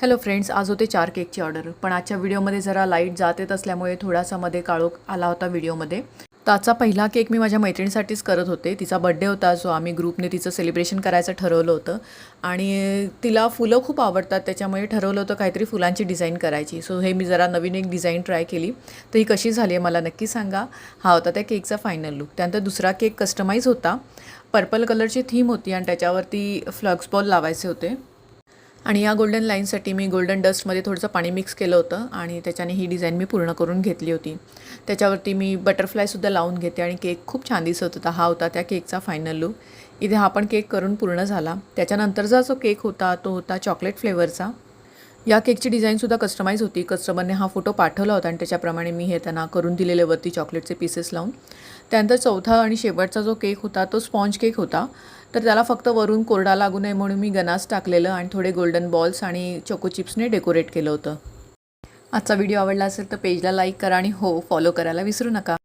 Hello friends, आज होते 4 केकची ऑर्डर. पण आजच्या व्हिडिओमध्ये जरा लाईट जात येत असल्यामुळे थोडासा मध्ये काळोख आला होता व्हिडिओमध्ये. त्याचा पहिला केक मी माझ्या मैत्रिणीसाठीच करत होते. तिचा बड्डे होता, जो आम्ही ग्रुपने तिचं सेलिब्रेशन करायचं ठरवलं होतं. आणि तिला फुलं खूप आवडतात, त्याच्यामुळे ठरवलं होतं काहीतरी फुलांची डिझाईन करायची. सो हे मी जरा नवीन एक डिझाईन ट्राय केली. तर ही कशी झाली आहे मला नक्की सांगा. हा होता त्या केकचा फायनल लुक. त्यानंतर दुसरा केक कस्टमाइज होता. पर्पल कलरची थीम होती आणि त्याच्यावरती फ्लक्स बॉल लावायचे होते. आणि या गोल्डन लाईनसाठी मी गोल्डन डस्टमध्ये थोडंसं पाणी मिक्स केलं होतं आणि त्याच्याने ही डिझाईन मी पूर्ण करून घेतली होती. त्याच्यावरती मी बटरफ्लायसुद्धा लावून घेते आणि केक खूप छान दिसत होता. हा होता त्या केकचा फायनल लुक. इथे हा पण केक करून पूर्ण झाला. त्याच्यानंतरचा जो केक होता तो होता चॉकलेट फ्लेवरचा. या केकची डिझाईनसुद्धा कस्टमाइज होती. कस्टमरने हा फोटो पाठवला होता आणि त्याच्याप्रमाणे मी हे त्यांना करून दिलेल्यावरती चॉकलेटचे पीसेस लावून. त्यानंतर चौथा आणि शेवटचा जो केक होता तो स्पॉन्ज केक होता. तर त्याला फक्त वरून कोरडा लागू नये म्हणून मी गनास टाकलेलं आणि थोडे गोल्डन बॉल्स आणि चोको चिप्सने डेकोरेट केलं होतं. आजचा व्हिडिओ आवडला असेल तर पेजला लाईक करा आणि हो, फॉलो करायला विसरू नका.